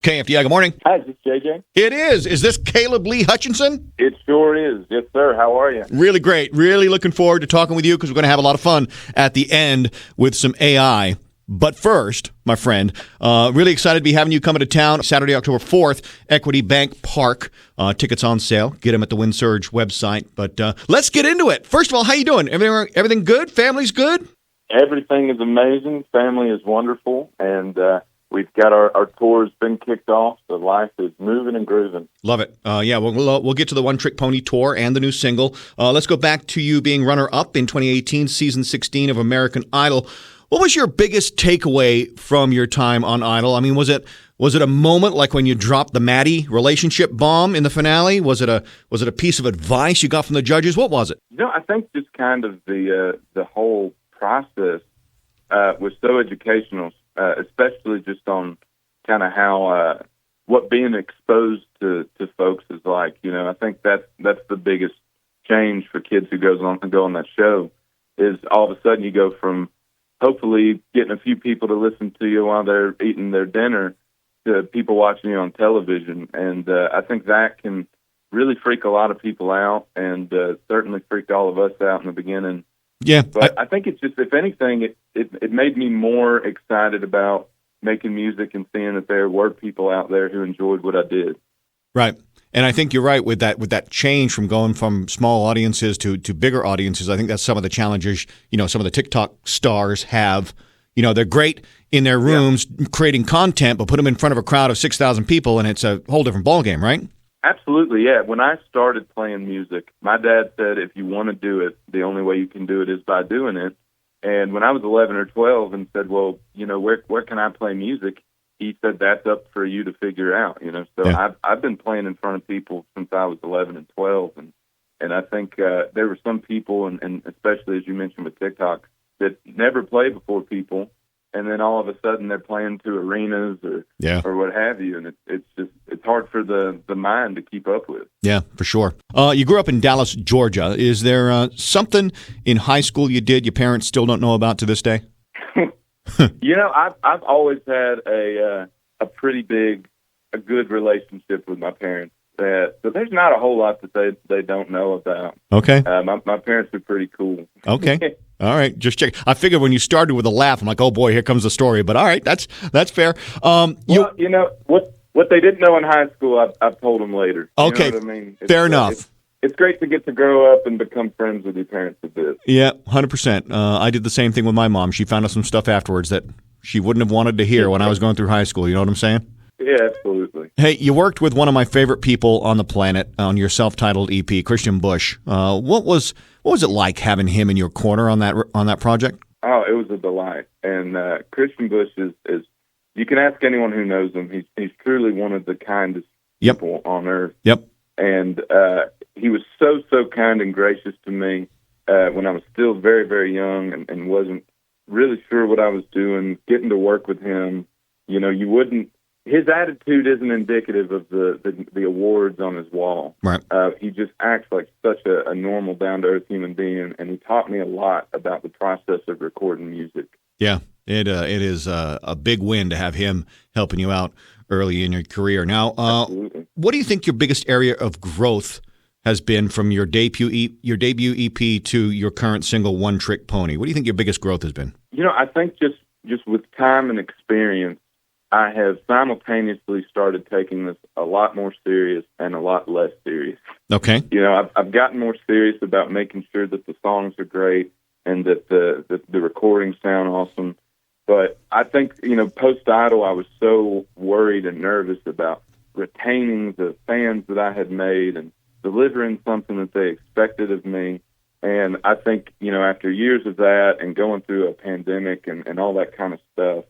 KFDI, good morning. Hi, is this JJ? It is. Is this Caleb Lee Hutchinson? It sure is. Yes, sir. How are you? Really great. Really looking forward to talking with you because we're going to have a lot of fun at the end with some AI. But first, my friend, really excited to be having you coming to town Saturday, October 4th, Equity Bank Park. Tickets on sale. Get them at the WindSurge website. But let's get into it. First of all, how you doing? Everything good? Family's good? Everything is amazing. Family is wonderful. And we've got our tour's been kicked off. So life is moving and grooving. Love it. We'll get to the One Trick Pony tour and the new single. Let's go back to you being runner-up in 2018, season 16 of American Idol. What was your biggest takeaway from your time on Idol? I mean, was it a moment like when you dropped the Maddie relationship bomb in the finale? Was it a piece of advice you got from the judges? What was it? I think just kind of the whole process was so educational, especially just on kind of how what being exposed to folks is like. I think that's the biggest change for kids who go on that show is all of a sudden you go from hopefully getting a few people to listen to you while they're eating their dinner to people watching you on television. And I think that can really freak a lot of people out and certainly freaked all of us out in the beginning. Yeah. But I think it's just, if anything, it made me more excited about making music and seeing that there were people out there who enjoyed what I did. Right. And I think you're right with that change from going from small audiences to bigger audiences. I think that's some of the challenges, some of the TikTok stars have. They're great in their rooms creating content, but put them in front of a crowd of 6,000 people and it's a whole different ballgame, right? Absolutely, yeah. When I started playing music, my dad said if you want to do it, the only way you can do it is by doing it. And when I was 11 or 12 and said, well, where can I play music? He said, that's up for you to figure out, So yeah. I've been playing in front of people since I was 11 and 12. And I think there were some people, and especially as you mentioned with TikTok, that never played before people. And then all of a sudden they're playing to arenas or what have you. And it's hard for the mind to keep up with. Yeah, for sure. You grew up in Dallas, Georgia. Is there something in high school you did your parents still don't know about to this day? I've always had a pretty good relationship with my parents. So there's not a whole lot that they don't know about. Okay. My parents are pretty cool. Okay. All right. Just check. I figured when you started with a laugh, I'm like, oh boy, here comes the story. But all right, that's fair. What they didn't know in high school, I've told them later. Okay. You know what I mean? Fair enough. It's great to get to grow up and become friends with your parents a bit. Yeah, 100%. I did the same thing with my mom. She found out some stuff afterwards that she wouldn't have wanted to hear when I was going through high school. You know what I'm saying? Yeah, absolutely. Hey, you worked with one of my favorite people on the planet on your self-titled EP, Christian Bush. What was it like having him in your corner on that project? Oh, it was a delight. And Christian Bush is you can ask anyone who knows him. He's truly one of the kindest people on earth. Yep. And he was so kind and gracious to me when I was still very, very young and wasn't really sure what I was doing. Getting to work with him, his attitude isn't indicative of the awards on his wall. Right. He just acts like such a normal, down-to-earth human being, and he taught me a lot about the process of recording music. Yeah, it is a big win to have him helping you out early in your career. Now, what do you think your biggest area of growth has been from your debut EP to your current single, One Trick Pony? What do you think your biggest growth has been? I think just with time and experience, I have simultaneously started taking this a lot more serious and a lot less serious. Okay. I've gotten more serious about making sure that the songs are great and that the recordings sound awesome. But I think, post-Idol, I was so worried and nervous about retaining the fans that I had made and delivering something that they expected of me. And I think, after years of that and going through a pandemic and all that kind of stuff,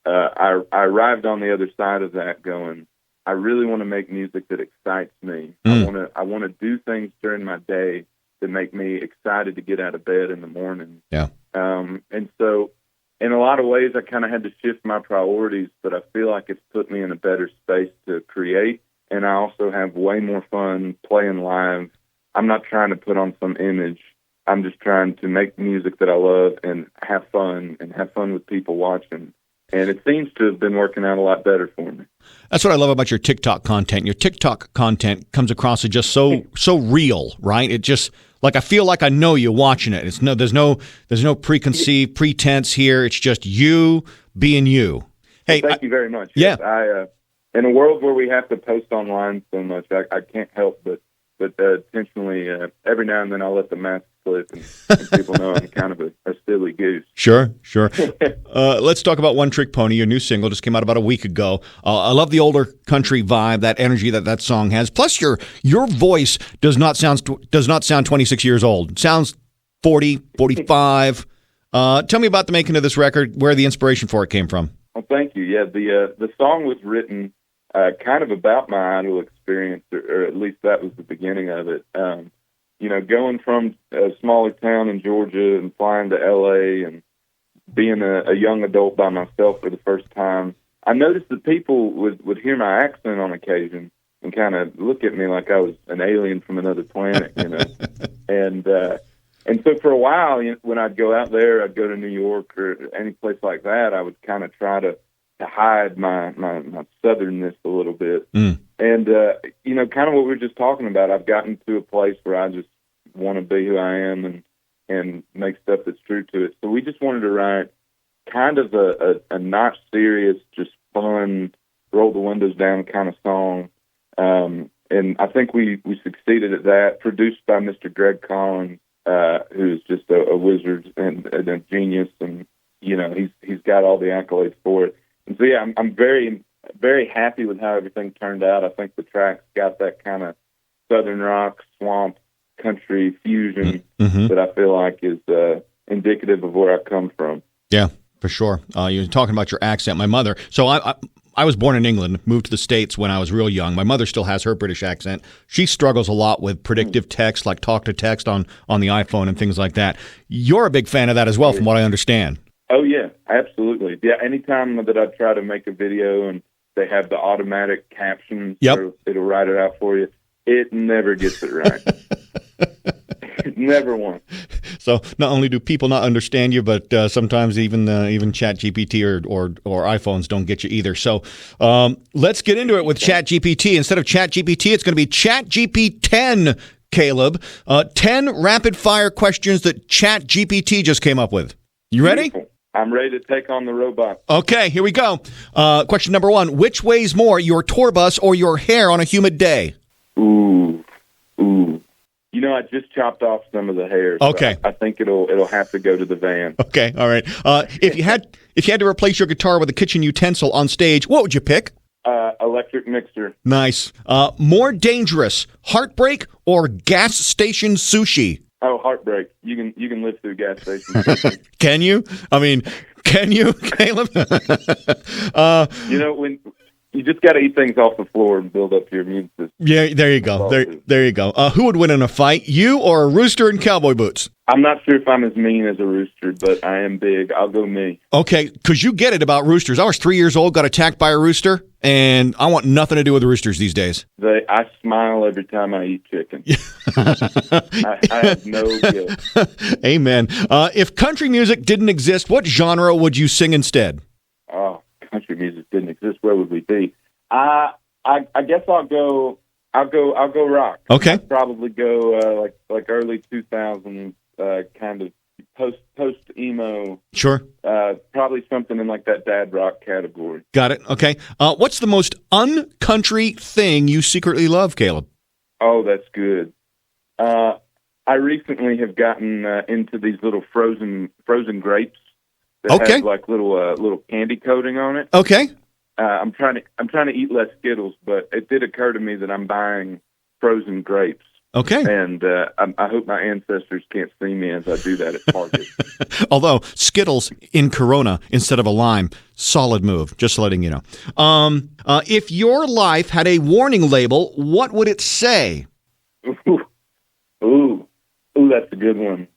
I arrived on the other side of that going, I really want to make music that excites me. I want to do things during my day that make me excited to get out of bed in the morning. Yeah. And so in a lot of ways, I kind of had to shift my priorities, but I feel like it's put me in a better space to create. And I also have way more fun playing live. I'm not trying to put on some image. I'm just trying to make music that I love and have fun with people watching. And it seems to have been working out a lot better for me. That's what I love about your TikTok content. Your TikTok content comes across as just so real, right? It just like I feel like I know you watching it. There's no preconceived pretense here. It's just you being you. Hey, thank you very much. Yeah, Yes, in a world where we have to post online so much, I can't help but intentionally every now and then I'll let the mask slip, and people know I'm kind of a silly goose. Sure. Let's talk about One Trick Pony. Your new single just came out about a week ago. I love the older country vibe, that energy that song has. Plus, your voice does not sound 26 years old. It sounds 40, 45. Tell me about the making of this record, where the inspiration for it came from. Well, thank you. Yeah, the song was written kind of about my idol experience, or at least that was the beginning of it. Going from a smaller town in Georgia and flying to L.A. and being a young adult by myself for the first time, I noticed that people would hear my accent on occasion and kind of look at me like I was an alien from another planet, And so for a while, when I'd go out there, I'd go to New York or any place like that, I would kind of try to hide my southernness a little bit. And, kind of what we were just talking about, I've gotten to a place where I just want to be who I am and make stuff that's true to it. So we just wanted to write kind of a not serious, just fun, roll the windows down kind of song. And I think we succeeded at that, produced by Mr. Greg Collins, who's just a wizard and a genius, and he's got all the accolades for it. And so yeah, I'm very, very happy with how everything turned out. I think the track's got that kind of southern rock, swamp, country fusion that I feel like is indicative of where I come from. Yeah, for sure. You were talking about your accent. My mother. So I was born in England, moved to the States when I was real young. My mother still has her British accent. She struggles a lot with predictive text, like talk to text on the iPhone and things like that. You're a big fan of that as well, from what I understand. Oh, yeah, absolutely. Yeah, anytime that I try to make a video and they have the automatic caption, it'll write it out for you, it never gets it right. Never once. So not only do people not understand you, but sometimes even ChatGPT or iPhones don't get you either. So let's get into it with ChatGPT. Instead of ChatGPT, it's going to be ChatGPTen, Caleb. 10 rapid-fire questions that ChatGPT just came up with. You ready? Beautiful. I'm ready to take on the robot. Okay, here we go. Question number 1. Which weighs more, your tour bus or your hair on a humid day? Ooh. I just chopped off some of the hair. So okay. I think it'll have to go to the van. Okay, all right. If you had to replace your guitar with a kitchen utensil on stage, what would you pick? Electric mixer. Nice. More dangerous, heartbreak or gas station sushi? Oh, heartbreak. You can live through gas station. Can you? I mean, can you, Caleb? When you just got to eat things off the floor and build up your immune system. Yeah, there you go. There you go. Who would win in a fight, you or a rooster in cowboy boots? I'm not sure if I'm as mean as a rooster, but I am big. I'll go me. Okay, because you get it about roosters. I was 3 years old, got attacked by a rooster, and I want nothing to do with roosters these days. I smile every time I eat chicken. I have no guilt. Amen. If country music didn't exist, what genre would you sing instead? Oh, country music didn't exist. Where would we be? I guess I'll go rock. Okay. I'd probably go like early 2000s, kind of post emo. Sure. Probably something in like that dad rock category. Got it. Okay. What's the most un-country thing you secretly love, Caleb? Oh, that's good. I recently have gotten into these little frozen grapes that have like little candy coating on it. Okay. I'm trying to eat less Skittles, but it did occur to me that I'm buying frozen grapes. Okay. And I hope my ancestors can't see me as I do that at Target. Although Skittles in Corona instead of a lime, solid move. Just letting you know. If your life had a warning label, what would it say? Ooh, that's a good one.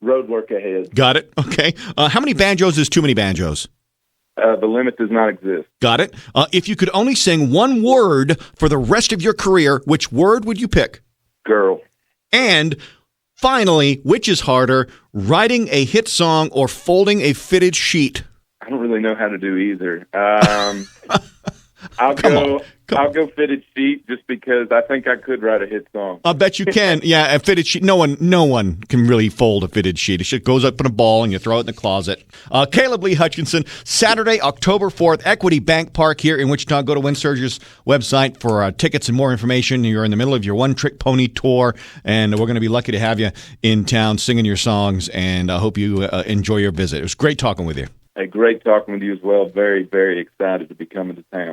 Road work ahead. Got it. Okay. How many banjos is too many banjos? The limit does not exist. Got it. If you could only sing one word for the rest of your career, which word would you pick? Girl. And finally, which is harder, writing a hit song or folding a fitted sheet? I don't really know how to do either. I'll go fitted sheet just because I think I could write a hit song. I'll bet you can. Yeah, a fitted sheet. No one can really fold a fitted sheet. It just goes up in a ball and you throw it in the closet. Caleb Lee Hutchinson, Saturday, October 4th, Equity Bank Park here in Wichita. Go to Windsurger's website for tickets and more information. You're in the middle of your One Trick Pony tour, and we're going to be lucky to have you in town singing your songs, and I hope you enjoy your visit. It was great talking with you. Hey, great talking with you as well. Very, very excited to be coming to town.